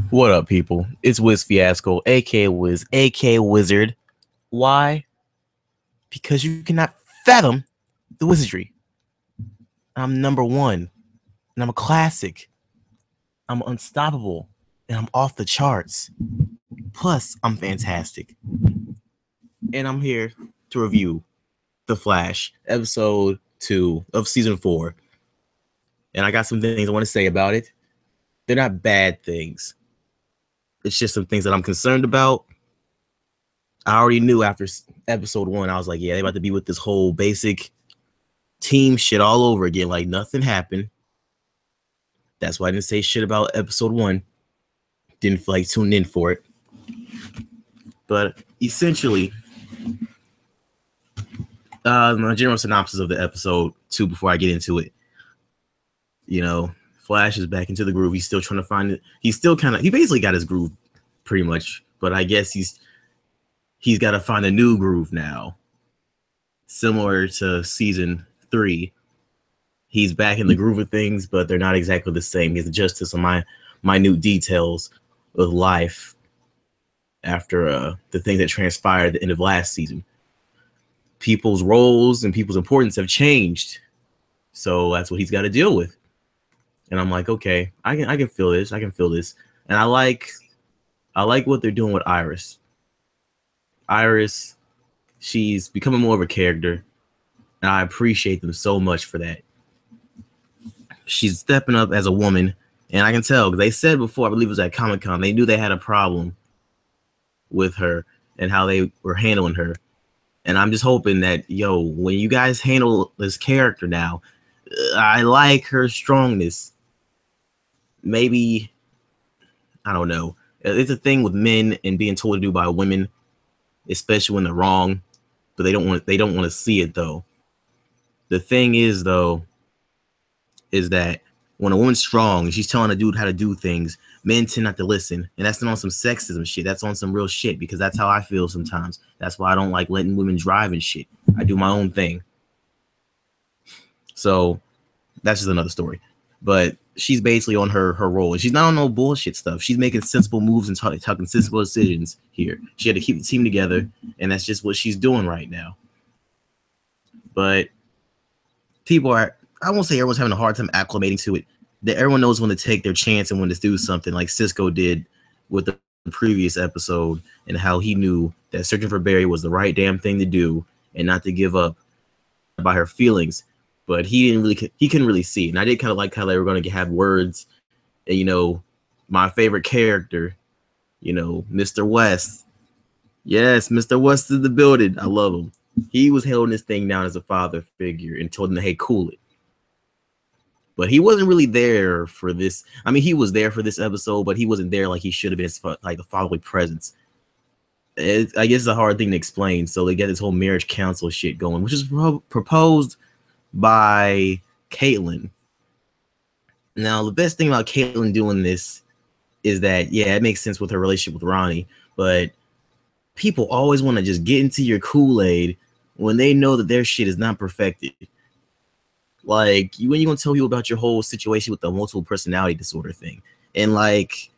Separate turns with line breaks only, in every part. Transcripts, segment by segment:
What up, people? It's WizFiasCole, aka Wiz, aka Wizard. Why? Because you cannot fathom the wizardry. I'm number one, and I'm a classic. I'm unstoppable, and I'm off the charts. Plus, I'm fantastic. And I'm here to review The Flash, episode 2 of season 4. And I got some things I want to say about it. They're not bad things. It's just some things that I'm concerned about. I already knew after episode 1, I was like, yeah, they about to be with this whole basic team shit all over again. Like nothing happened. That's why I didn't say shit about episode 1. Didn't feel like tuning in for it. But essentially, my general synopsis of the episode 2 before I get into it. You know, Flash is back into the groove. He's still trying to find it. He basically got his groove pretty much. But I guess he's got to find a new groove now. Similar to season 3. He's back in the groove of things, but they're not exactly the same. He has adjusted some minute details of life after the thing that transpired at the end of last season. People's roles and people's importance have changed. So that's what he's got to deal with. And I'm like, okay, I can feel this. I can feel this. And I like what they're doing with Iris. Iris, she's becoming more of a character. And I appreciate them so much for that. She's stepping up as a woman. And I can tell, because they said before, I believe it was at Comic-Con, they knew they had a problem with her and how they were handling her. And I'm just hoping that, when you guys handle this character now, I like her strongness. Maybe, I don't know. It's a thing with men and being told to do by women, especially when they're wrong, but they don't want to see it though. The thing is though, is that when a woman's strong and she's telling a dude how to do things, men tend not to listen. And that's not on some sexism shit. That's on some real shit, because that's how I feel sometimes. That's why I don't like letting women drive and shit. I do my own thing. So that's just another story. But she's basically on her role. And she's not on no bullshit stuff. She's making sensible moves and talking sensible decisions here. She had to keep the team together, and that's just what she's doing right now. But people I won't say everyone's having a hard time acclimating to it. That everyone knows when to take their chance and when to do something, like Cisco did with the previous episode, and how he knew that searching for Barry was the right damn thing to do and not to give up by her feelings. But he couldn't really see it. And I did kind of like how they were going to have words. And, my favorite character, Mr. West. Yes, Mr. West is the building. I love him. He was holding this thing down as a father figure and told him, hey, cool it. But he wasn't really there for this. I mean, he was there for this episode, but he wasn't there like he should have been, like the fatherly presence. I guess it's a hard thing to explain. So they get this whole marriage council shit going, which is proposed by Caitlin. Now, the best thing about Caitlin doing this is that, yeah, it makes sense with her relationship with Ronnie, but people always want to just get into your Kool-Aid when they know that their shit is not perfected. Like, when you gonna tell people about your whole situation with the multiple personality disorder thing? And like,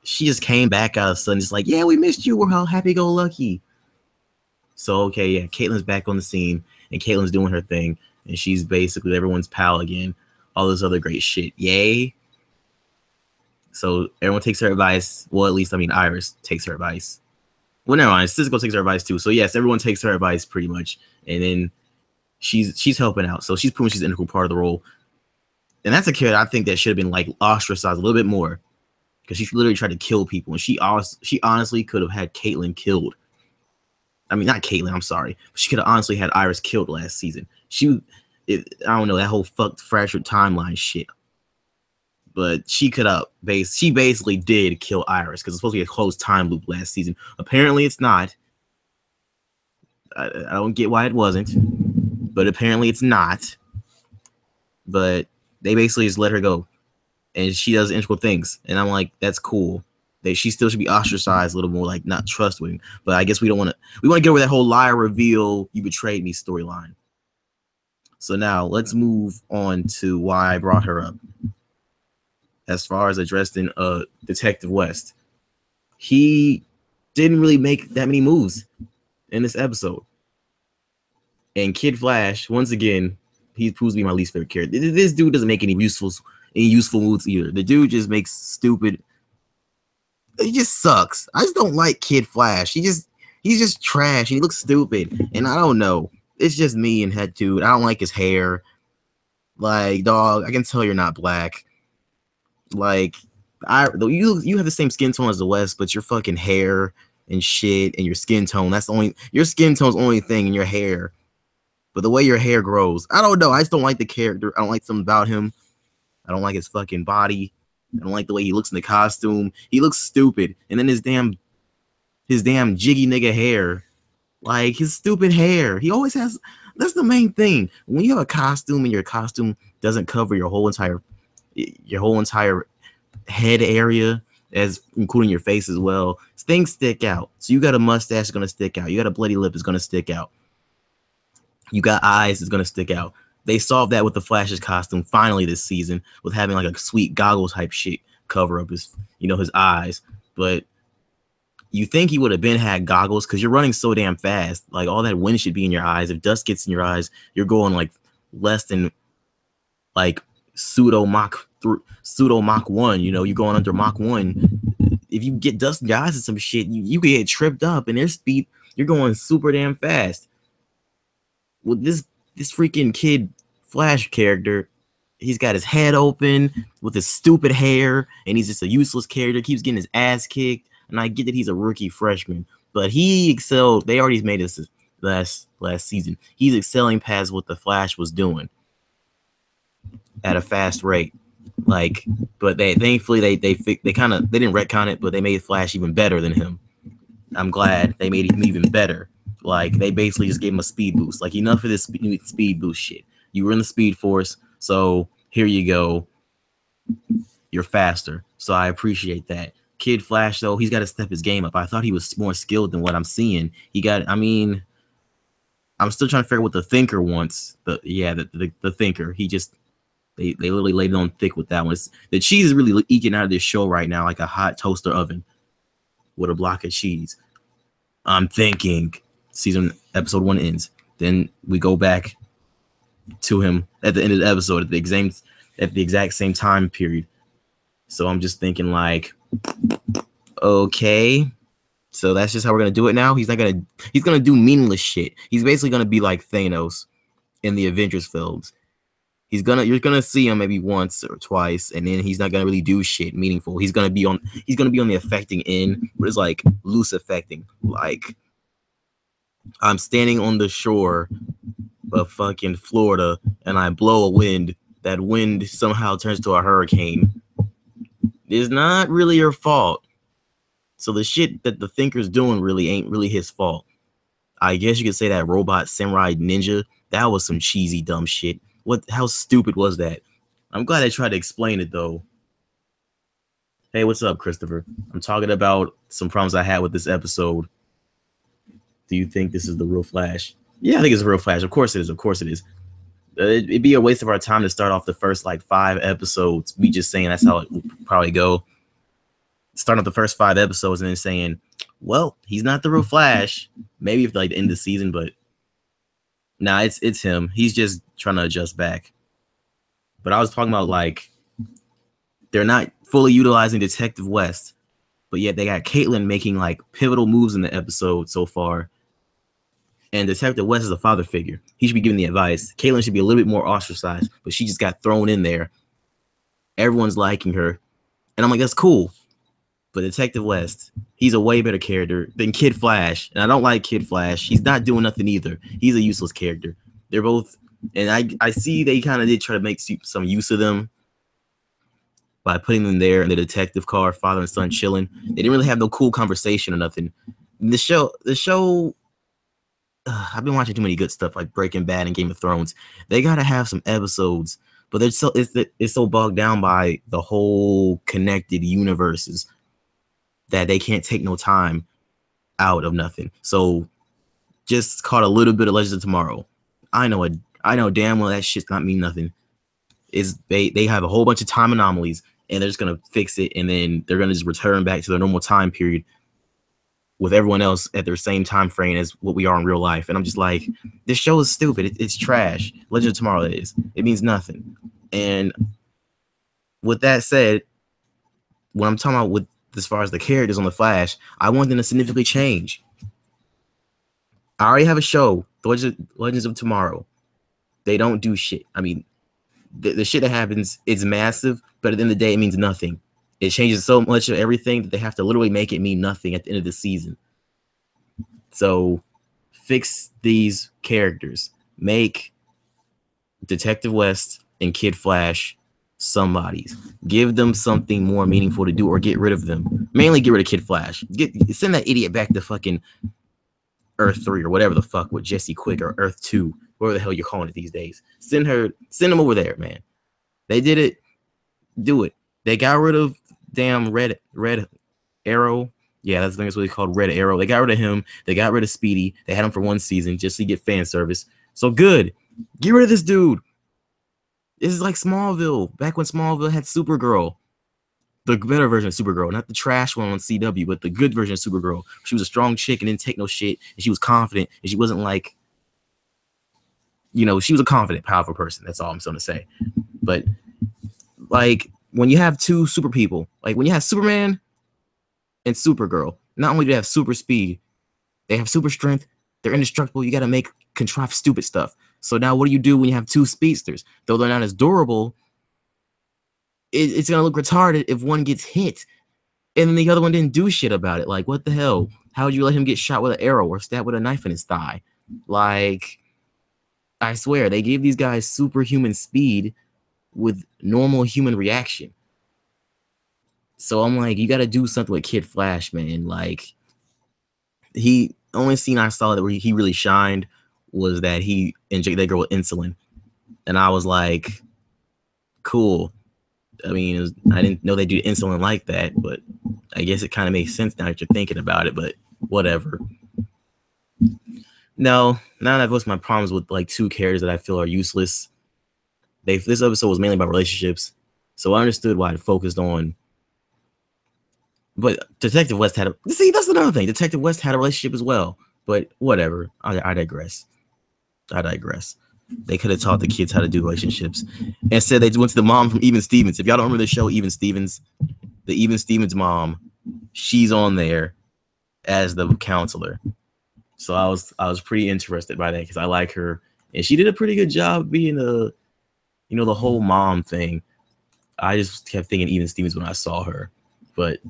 she just came back out of sudden, just like, yeah, we missed you. We're all happy-go-lucky. So, okay, yeah, Caitlin's back on the scene, and Caitlin's doing her thing, and she's basically everyone's pal again. All this other great shit. Yay. So everyone takes her advice. Well, at least, Iris takes her advice. Well, never mind. Cisco takes her advice too. So yes, everyone takes her advice pretty much. And then she's helping out. So she's proving she's an integral part of the role. And that's a character I think that should have been like ostracized a little bit more, because she literally tried to kill people, and she honestly could have had Caitlin killed. I mean, not Caitlin, I'm sorry. She could have honestly had Iris killed last season. I don't know, that whole fucked fractured timeline shit. But she basically did kill Iris, because it's supposed to be a closed time loop last season. Apparently it's not. I don't get why it wasn't, but apparently it's not. But they basically just let her go, and she does integral things, and I'm like, that's cool. She still should be ostracized a little more, like not trustworthy. But I guess we want to get over that whole liar reveal, you betrayed me storyline. So now let's move on to why I brought her up. as far as addressing Detective West. He didn't really make that many moves in this episode. And Kid Flash, once again, he proves to be my least favorite character. This dude doesn't make any useful moves either. The dude just makes stupid. He just sucks. I just don't like Kid Flash. He's just trash. He looks stupid, and I don't know. It's just me and head dude. I don't like his hair. Like, dog, I can tell you're not black. Like, you have the same skin tone as the West, but your fucking hair and shit and your skin tone, your skin tone's the only thing in your hair. But the way your hair grows, I don't know. I just don't like the character. I don't like something about him. I don't like his fucking body. I don't like the way he looks in the costume. He looks stupid. And then his damn jiggy nigga hair. Like, his stupid hair. He always has. That's the main thing. When you have a costume and your costume doesn't cover your whole entire head area, as including your face as well, things stick out. So you got a mustache, it's gonna stick out. You got a bloody lip, it's gonna stick out. You got eyes, it's gonna stick out. They solved that with the Flash's costume finally this season, with having like a sweet goggles type shit cover up his eyes. But you think he would have had goggles because you're running so damn fast. Like, all that wind should be in your eyes. If dust gets in your eyes, you're going like less than like pseudo Mach 1. You're going under Mach 1. If you get dust in your eyes and some shit, you could get tripped up, and their speed, you're going super damn fast. With this freaking Kid Flash character, he's got his head open with his stupid hair, and he's just a useless character. Keeps getting his ass kicked, and I get that he's a rookie freshman, but he excelled. They already made this last season. He's excelling past what the Flash was doing at a fast rate. Like, but they thankfully they didn't retcon it, but they made Flash even better than him. I'm glad they made him even better. Like, they basically just gave him a speed boost. Like, enough of this speed boost shit. You were in the Speed Force, so here you go. You're faster. So I appreciate that. Kid Flash, though, he's got to step his game up. I thought he was more skilled than what I'm seeing. I'm still trying to figure out what the Thinker wants. The Thinker. They literally laid it on thick with that one. The cheese is really eking out of this show right now like a hot toaster oven with a block of cheese. I'm thinking episode 1 ends. Then we go back to him at the end of the episode at the exact same time period. So I'm just thinking, like, okay, so that's just how we're gonna do it now. He's gonna do meaningless shit. He's basically gonna be like Thanos in the Avengers films. You're gonna see him maybe once or twice, and then he's not gonna really do shit meaningful. He's gonna be on the affecting end, but it's like loose affecting. Like, I'm standing on the shore of fucking Florida, and I blow a wind. That wind somehow turns to a hurricane. It's not really your fault. So the shit that the Thinker's doing really ain't really his fault. I guess you could say that robot samurai ninja, that was some cheesy dumb shit. How stupid was that? I'm glad they tried to explain it, though. Hey, what's up, Christopher? I'm talking about some problems I had with this episode. Do you think this is the real Flash? Yeah, I think it's the real Flash. Of course it is. Of course it is. It'd be a waste of our time to start off the first, 5 episodes. We just saying that's how it would probably go. Starting off the first 5 episodes and then saying, well, he's not the real Flash. Maybe if the end of the season, but nah, it's him. He's just trying to adjust back. But I was talking about, they're not fully utilizing Detective West, but yet they got Caitlin making pivotal moves in the episode so far. And Detective West is a father figure. He should be giving the advice. Caitlin should be a little bit more ostracized, but she just got thrown in there. Everyone's liking her. And I'm like, that's cool. But Detective West, he's a way better character than Kid Flash. And I don't like Kid Flash. He's not doing nothing either. He's a useless character. They're both, and I see they kind of did try to make some use of them by putting them there in the detective car, father and son chilling. They didn't really have no cool conversation or nothing. The show, I've been watching too many good stuff like Breaking Bad and Game of Thrones. They gotta have some episodes, but it's so bogged down by the whole connected universes that they can't take no time out of nothing. So just caught a little bit of Legends of Tomorrow. I know damn well that shit's not mean nothing. They have a whole bunch of time anomalies, and they're just gonna fix it, and then they're gonna just return back to their normal time period with everyone else at their same time frame as what we are in real life. And I'm just like, this show is stupid. It's trash. Legend of Tomorrow is. It means nothing. And with that said, what I'm talking about with as far as the characters on the Flash, I want them to significantly change. I already have a show, Legends of Tomorrow. They don't do shit. I mean, the shit that happens is massive, but at the end of the day, it means nothing. It changes so much of everything that they have to literally make it mean nothing at the end of the season. So fix these characters. Make Detective West and Kid Flash somebodies. Give them something more meaningful to do, or get rid of them. Mainly get rid of Kid Flash. Send that idiot back to fucking Earth 3 or whatever the fuck with Jesse Quick, or Earth 2, whatever the hell you're calling it these days. Send them over there, man. They did it. Do it. They got rid of damn Red Arrow. Yeah, that's what it's called, Red Arrow. They got rid of him. They got rid of Speedy. They had him for one season just to get fan service. So good. Get rid of this dude. This is like Smallville. Back when Smallville had Supergirl. The better version of Supergirl. Not the trash one on CW, but the good version of Supergirl. She was a strong chick and didn't take no shit. And she was confident. And she wasn't like, you know, she was a confident, powerful person. That's all I'm going to say. But like, when you have two super people, like when you have Superman and Supergirl, not only do they have super speed, they have super strength, they're indestructible. You got to contrive stupid stuff. So now what do you do when you have two speedsters? Though they're not as durable, it's going to look retarded if one gets hit and then the other one didn't do shit about it. Like, what the hell? How would you let him get shot with an arrow or stabbed with a knife in his thigh? Like, I swear, they gave these guys superhuman speed with normal human reaction. So I'm like, you got to do something with Kid Flash, man. Like, he only scene I saw that where he really shined was that he injected that girl with insulin. And I was like, cool. I mean, I didn't know they do insulin like that, but I guess it kind of makes sense now that you're thinking about it, but whatever. No, now that I've my problems with like two characters that I feel are useless. This episode was mainly about relationships, so I understood why it focused on. But Detective West that's another thing. Detective West had a relationship as well, but whatever. I digress. They could have taught the kids how to do relationships. Instead, they went to the mom from Even Stevens. If y'all don't remember the show Even Stevens, the Even Stevens mom, she's on there as the counselor. So I was pretty interested by that because I like her, and she did a pretty good job being the whole mom thing. I just kept thinking Even Stevens when I saw her, but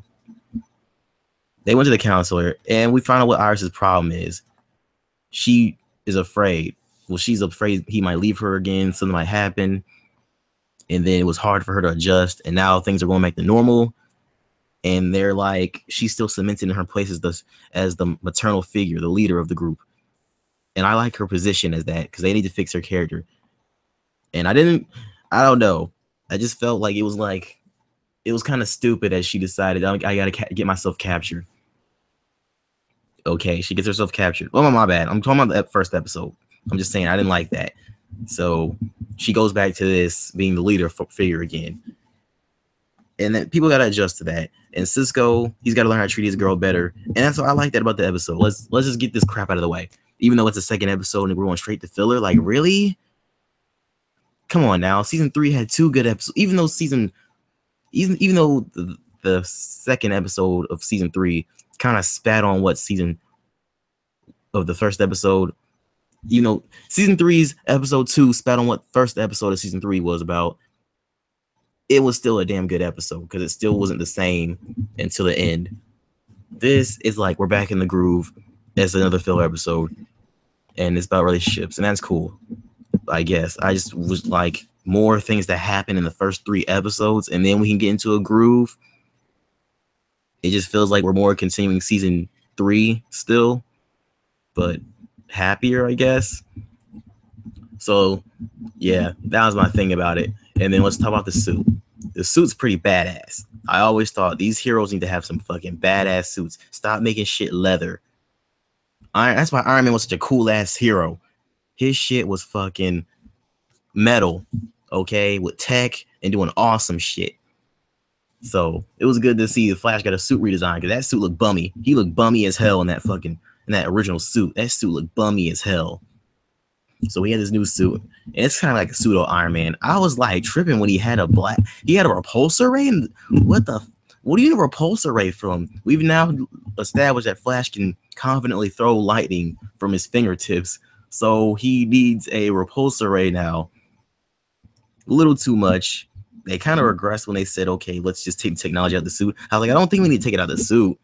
they went to the counselor, and we found out what Iris's problem is. She is afraid. Well, she's afraid he might leave her again. Something might happen. And then it was hard for her to adjust. And now things are going back to normal. And they're like, she's still cemented in her place as the maternal figure, the leader of the group. And I like her position as that because they need to fix her character. And I don't know. I just felt like it was kind of stupid as she decided, I got to get myself captured. Okay, she gets herself captured. Oh, my bad. I'm talking about the first episode. I'm just saying I didn't like that. So she goes back to this being the leader figure again. And then people got to adjust to that. And Cisco, he's got to learn how to treat his girl better. And that's what I like that about the episode. Let's just get this crap out of the way. Even though it's the second episode and we're going straight to filler. Like, really? Come on now. Season 3 had 2 good episodes. Even though the second episode of season 3 kind of spat on what season of the first episode, season 3's episode 2 spat on what first episode of season 3 was about. It was still a damn good episode because it still wasn't the same until the end. This is like we're back in the groove. It's another filler episode, and it's about relationships, and that's cool. I guess I just was like more things that happen in the first 3 episodes, and then we can get into a groove. It just feels like we're more continuing season 3 still, but happier, I guess. So yeah, that was my thing about it. And then let's talk about the suit. The suit's pretty badass. I always thought these heroes need to have some fucking badass suits. Stop making shit leather. That's why Iron Man was such a cool ass hero. His shit was fucking metal, okay, with tech and doing awesome shit. So it was good to see the Flash got a suit redesign because that suit looked bummy. He looked bummy as hell in that original suit. That suit looked bummy as hell. So he had this new suit, and it's kind of like a pseudo Iron Man. I was like tripping when he had a repulsor ray. And what do you need a repulsor ray from? We've now established that Flash can confidently throw lightning from his fingertips, so he needs a repulsor ray now. A little too much. They kind of regressed when they said, okay, let's just take technology out of the suit. I was like, I don't think we need to take it out of the suit.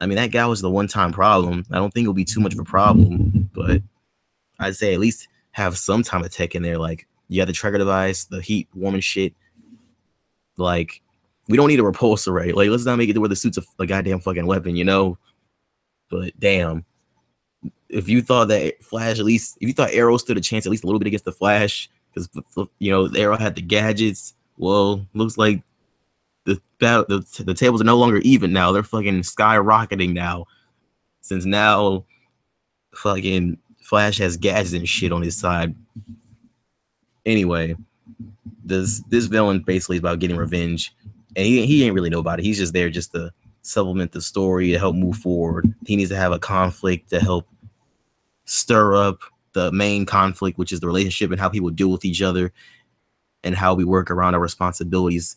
I mean, that guy was the one-time problem. I don't think it'll be too much of a problem, but I'd say at least have some time of tech in there. Like, you got the trigger device, the heat warming shit. Like, we don't need a repulsor ray. Like, let's not make it to where the suit's a goddamn fucking weapon, you know? But damn. If you thought that Flash, if you thought Arrow stood a chance at least a little bit against the Flash, because, you know, Arrow had the gadgets, well, looks like the tables are no longer even now. They're fucking skyrocketing now. Since now, fucking Flash has gadgets and shit on his side. Anyway, this villain basically is about getting revenge, and he ain't really nobody. He's just there just to supplement the story, to help move forward. He needs to have a conflict to help stir up the main conflict, which is the relationship and how people deal with each other and how we work around our responsibilities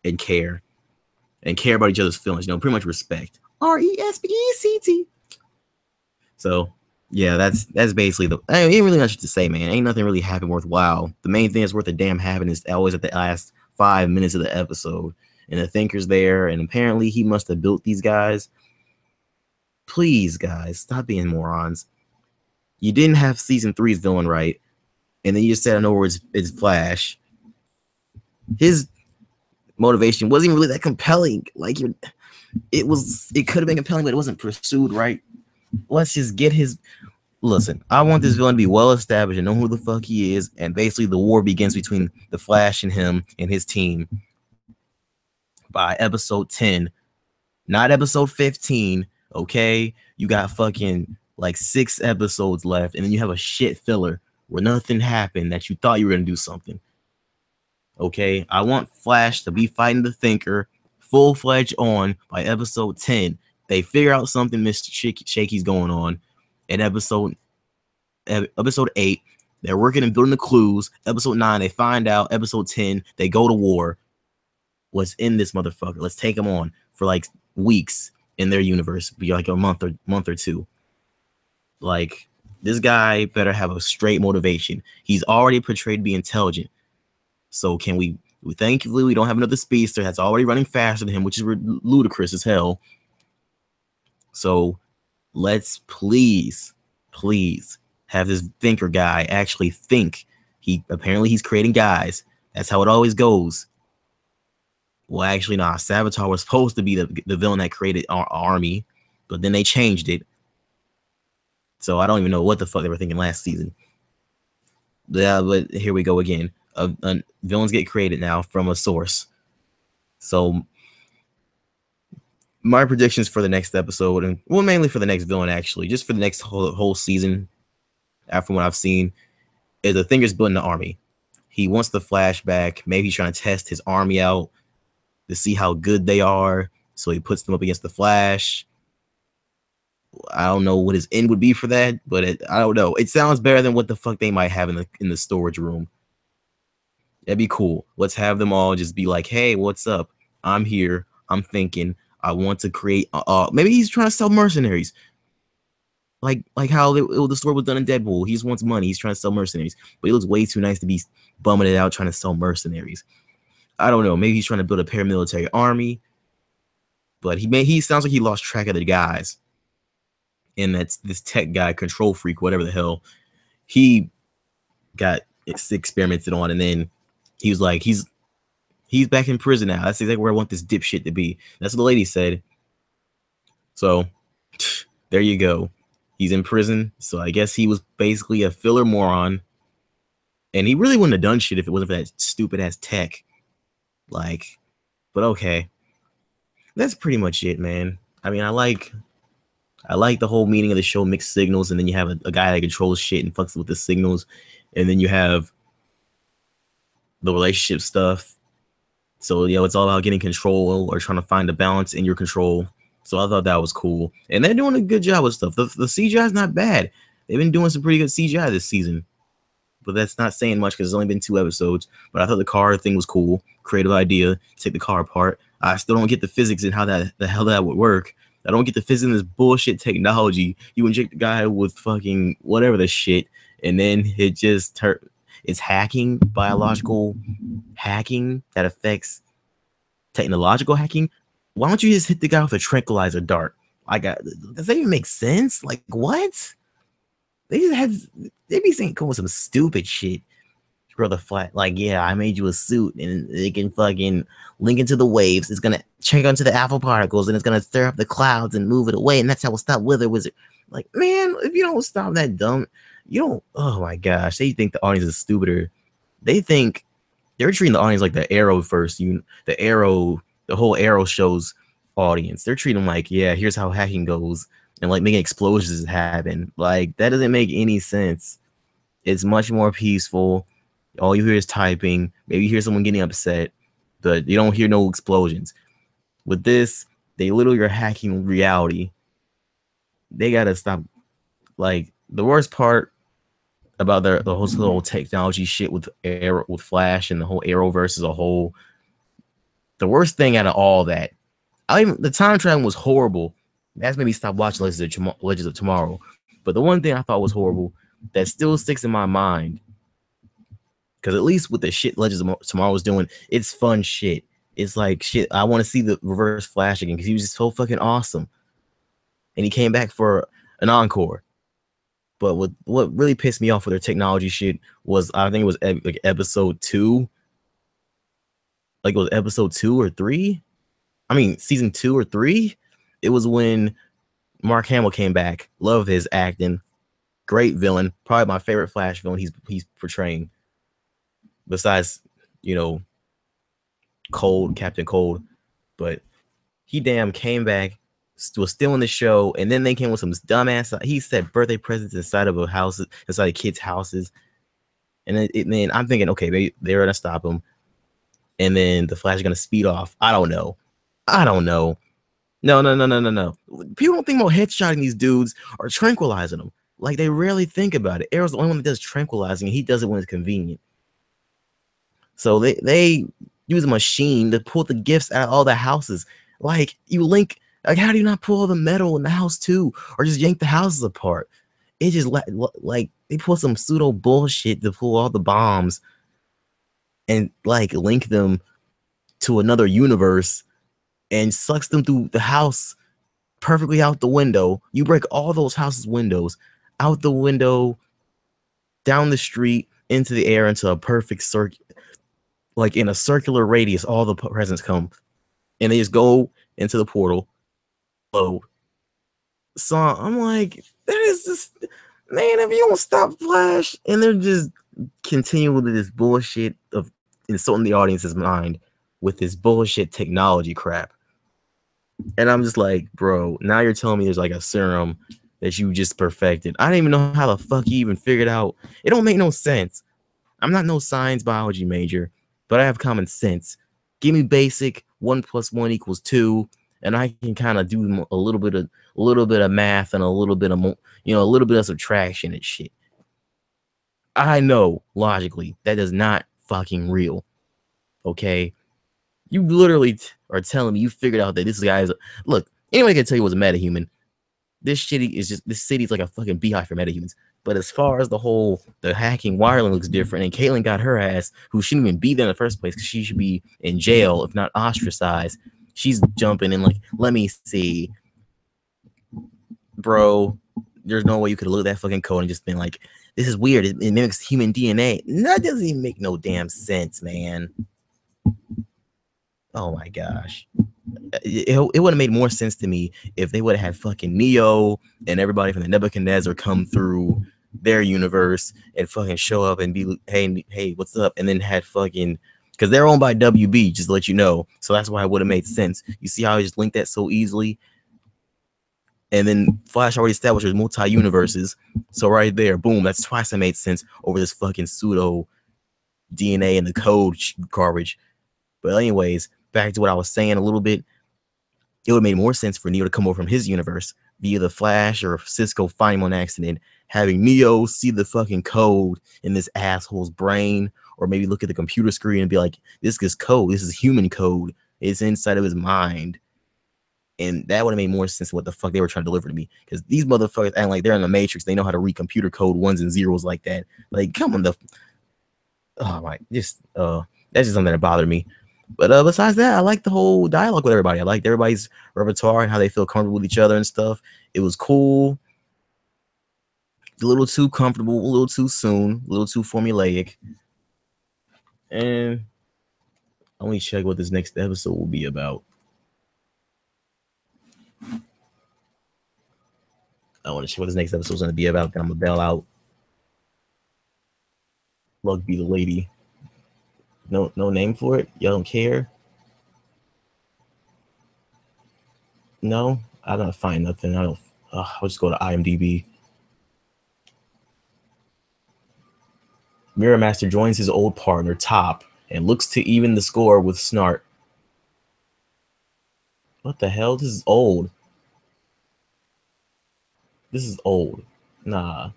and care about each other's feelings. You know, pretty much respect. RESPECT. So yeah, that's basically ain't really much to say, man. Ain't nothing really happened worthwhile. The main thing that's worth a damn having is always at the last 5 minutes of the episode, and the Thinker's there, and apparently he must have built these guys. Please, guys, stop being morons. You didn't have season 3's villain right, and then you just said, I know where it's Flash. His motivation wasn't even really that compelling. Like, it could have been compelling, but it wasn't pursued right. Let's just get his. Listen, I want this villain to be well established and know who the fuck he is, and basically the war begins between the Flash and him and his team by episode 10, not episode 15. Okay, you got fucking like 6 episodes left, and then you have a shit filler where nothing happened that you thought you were gonna do something. Okay, I want Flash to be fighting the Thinker full-fledged on by episode 10. They figure out something Mr. Shaky's going on. In episode 8, they're working and building the clues. Episode 9, they find out. Episode 10, they go to war. What's in this motherfucker? Let's take him on for like weeks in their universe. Be like a month or two. Like, this guy better have a straight motivation. He's already portrayed to be intelligent. So can we thankfully we don't have another speedster that's already running faster than him, which is ludicrous as hell. So let's please have this Thinker guy actually think. He's creating guys. That's how it always goes. Well, actually, nah. Savitar was supposed to be the villain that created our army, but then they changed it. So I don't even know what the fuck they were thinking last season. Yeah, but here we go again. Villains get created now from a source. So my predictions for the next episode, and well, mainly for the next villain, actually, just for the next whole season, after what I've seen, is the Thinker's building the army. He wants the flashback. Maybe he's trying to test his army out to see how good they are. So he puts them up against the Flash. I don't know what his end would be for that, but I don't know. It sounds better than what the fuck they might have in the storage room. That'd be cool. Let's have them all just be like, hey, what's up? I'm here. I'm thinking. I want to create. Maybe he's trying to sell mercenaries. Like how the story was done in Deadpool. He just wants money. He's trying to sell mercenaries. But he looks way too nice to be bumming it out trying to sell mercenaries. I don't know. Maybe he's trying to build a paramilitary army. But he sounds like he lost track of the guys. And that's this tech guy, control freak, whatever the hell. He got experimented on, and then he was like, he's back in prison now. That's exactly where I want this dipshit to be. That's what the lady said. So there you go. He's in prison. So I guess he was basically a filler moron. And he really wouldn't have done shit if it wasn't for that stupid ass tech. Like, but okay. That's pretty much it, man. I mean, I like the whole meaning of the show, mixed signals, and then you have a guy that controls shit and fucks with the signals, and then you have the relationship stuff. So it's all about getting control or trying to find a balance in your control. So I thought that was cool, and they're doing a good job with stuff. The CGI is not bad. They've been doing some pretty good CGI this season, but that's not saying much because it's only been 2 episodes. But I thought the car thing was cool, creative idea. Take the car apart. I still don't get the physics and how the hell that would work. I don't get the physics in this bullshit technology. You inject the guy with fucking whatever the shit, and then it just it's hacking, biological hacking that affects technological hacking. Why don't you just hit the guy with a tranquilizer dart? Does that even make sense? Like, what? They be saying come with some stupid shit. Grow the flat, like, yeah, I made you a suit and it can fucking link into the waves. It's gonna check onto the alpha particles and it's gonna stir up the clouds and move it away, and that's how we'll stop Wither Wizard. Like, man, if you don't stop that dumb, you don't. Oh my gosh, they think the audience is stupider. They think they're treating the audience like the Arrow the whole Arrow show's audience. They're treating them like, yeah, here's how hacking goes, and like making explosions happen. Like, that doesn't make any sense. It's much more peaceful. All you hear is typing. Maybe you hear someone getting upset, but you don't hear no explosions. With this, they literally are hacking reality. They gotta stop. Like, the worst part about the whole technology shit with Flash and the whole Arrowverse as a whole, the worst thing out of all that, the time travel was horrible. That's made me stop watching Legends of Tomorrow. But the one thing I thought was horrible that still sticks in my mind, because at least with the shit Legends of Tomorrow was doing, it's fun shit. It's like, shit, I want to see the Reverse Flash again because he was just so fucking awesome. And he came back for an encore. But what really pissed me off with their technology shit was, I think it was like episode 2. Like, it was episode 2 or 3. I mean, season 2 or 3. It was when Mark Hamill came back. Love his acting. Great villain. Probably my favorite Flash villain he's portraying. Besides, Captain Cold. But he came back, was still in the show, and then they came with some dumbass. He said birthday presents inside of kids' houses. And then I'm thinking, okay, they're gonna stop him. And then the Flash is gonna speed off. I don't know. No. People don't think about headshotting these dudes or tranquilizing them. Like, they rarely think about it. Arrow's the only one that does tranquilizing, and he does it when it's convenient. So they use a machine to pull the gifts out of all the houses. Like, how do you not pull all the metal in the house too, or just yank the houses apart? It just like they pull some pseudo bullshit to pull all the bombs and like link them to another universe and sucks them through the house perfectly out the window. You break all those houses' windows out the window, down the street, into the air, into a perfect circle. Like, in a circular radius, all the presents come, and they just go into the portal. So I'm like, that is just, man, if you don't stop Flash, and they're just continuing with this bullshit of insulting the audience's mind with this bullshit technology crap. And I'm just like, bro, now you're telling me there's like a serum that you just perfected. I didn't even know how the fuck you even figured out. It don't make no sense. I'm not no science biology major, but I have common sense. Give me basic 1 + 1 = 2, and I can kind of do a little bit of math and a little bit of subtraction and shit. I know logically that is not fucking real. Okay, you literally are telling me you figured out that this guy is look. Anybody can tell you was a metahuman. This city's like a fucking beehive for metahumans. But as far as the hacking, Wireland looks different, and Caitlyn got her ass, who shouldn't even be there in the first place because she should be in jail, if not ostracized. She's jumping in like, let me see. Bro, there's no way you could look at that fucking code and just been like, this is weird. It mimics human DNA. That doesn't even make no damn sense, man. Oh my gosh. It would have made more sense to me if they would have had fucking Neo and everybody from the Nebuchadnezzar come through their universe and fucking show up and be, hey, what's up? And then had fucking, because they're owned by WB, just to let you know. So that's why it would have made sense. You see how I just linked that so easily? And then Flash already established there's multi-universes. So right there, boom, that's twice I made sense over this fucking pseudo DNA and the code garbage. But anyways, back to what I was saying a little bit. It would have made more sense for Neo to come over from his universe via the Flash or Cisco finding him on accident, having Neo see the fucking code in this asshole's brain, or maybe look at the computer screen and be like, this is code. This is human code. It's inside of his mind. And that would have made more sense than what the fuck they were trying to deliver to me. Because these motherfuckers act like they're in the Matrix. They know how to read computer code ones and zeros like that. Like, come on, oh my, that's just something that bothered me. But besides that, I like the whole dialogue with everybody. I liked everybody's repertoire and how they feel comfortable with each other and stuff. It was cool. A little too comfortable, a little too soon, a little too formulaic. And let me check what this next episode will be about. I want to check what this next episode is going to be about. Then I'm going to bail out. Luck be the lady. No name for it? You don't care? No? I don't find nothing. I'll just go to IMDb. Mirror Master joins his old partner, Top, and looks to even the score with Snart. What the hell? This is old. This is old. Nah.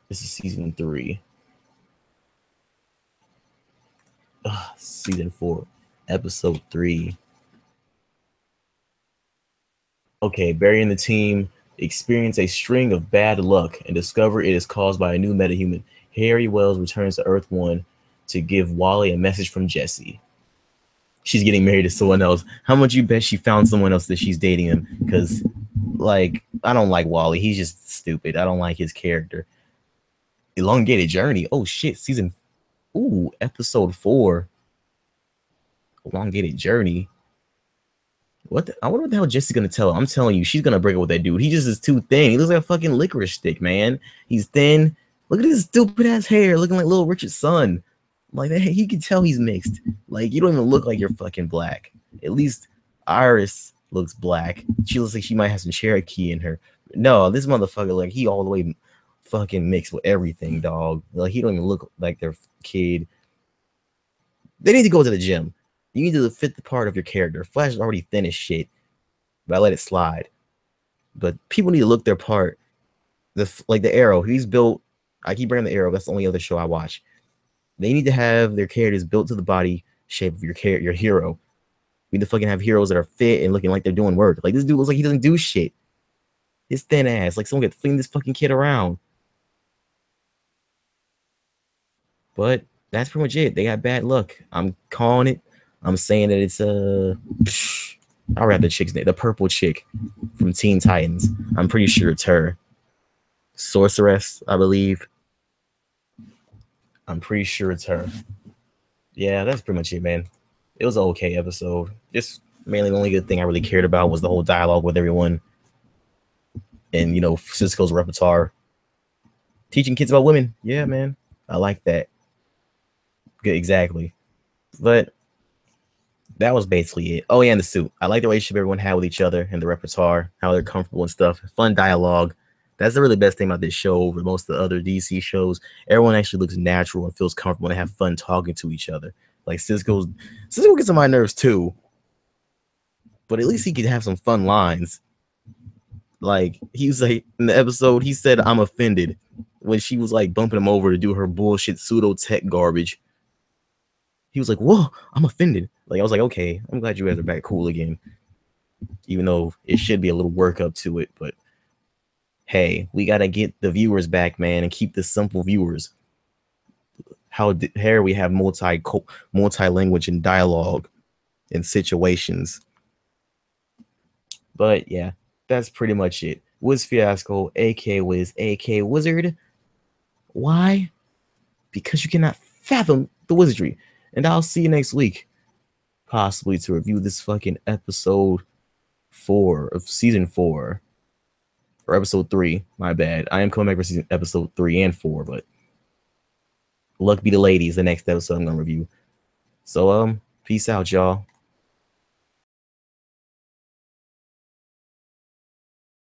This is season 3. Season 4, episode 3. Okay, Barry and the team experience a string of bad luck and discover it is caused by a new metahuman. Harry Wells returns to Earth 1 to give Wally a message from Jessie. She's getting married to someone else. How much you bet she found someone else that she's dating him? Because, like, I don't like Wally. He's just stupid. I don't like his character. Elongated Journey. Oh, shit. Episode 4. Elongated Journey. I wonder what the hell Jessie's gonna tell her. I'm telling you, she's gonna break up with that dude. He just is too thin. He looks like a fucking licorice stick, man. He's thin. Look at his stupid ass hair, looking like Little Richard's son. Like that, he can tell he's mixed. Like, you don't even look like you're fucking black. At least Iris looks black. She looks like she might have some Cherokee in her. No, this motherfucker, like, he all the way fucking mixed with everything, dog. Like, he don't even look like their kid. They need to go to the gym. You need to fit the part of your character. Flash is already thin as shit, but I let it slide. But people need to look their part. Like the Arrow, he's built. I keep bringing the Arrow. That's the only other show I watch. They need to have their characters built to the body shape of your hero. We need to fucking have heroes that are fit and looking like they're doing work. Like, this dude looks like he doesn't do shit. His thin ass, like someone could fling this fucking kid around. But that's pretty much it. They got bad luck. I'm calling it. I'm saying that it's I'll wrap the chick's name, the purple chick from Teen Titans. I'm pretty sure it's her. Sorceress, I believe. I'm pretty sure it's her. Yeah, that's pretty much it, man. It was an okay episode. Just mainly the only good thing I really cared about was the whole dialogue with everyone. And, you know, Cisco's repertoire. Teaching kids about women. Yeah, man. I like that. Good, exactly. But that was basically it. Oh, yeah, and the suit. I like the relationship everyone had with each other and the repertoire, how they're comfortable and stuff. Fun dialogue. That's the really best thing about this show over most of the other DC shows. Everyone actually looks natural and feels comfortable and have fun talking to each other. Like Cisco gets on my nerves too. But at least he could have some fun lines. Like, he was like, in the episode, he said, "I'm offended," when she was like bumping him over to do her bullshit pseudo tech garbage. He was like, "Whoa, I'm offended." Like, I was like, okay, I'm glad you guys are back cool again. Even though it should be a little work up to it, but hey, we gotta get the viewers back, man, and keep the simple viewers. How dare we have multi-language and dialogue and situations? But yeah, that's pretty much it. WizFiasCole, aka Wiz, aka Wizard. Why? Because you cannot fathom the wizardry. And I'll see you next week, possibly to review this fucking episode 4 of season 4. Or episode 3, my bad. I am coming back for episode 3 and 4, but luck be the ladies, the next episode I'm gonna review. So peace out, y'all.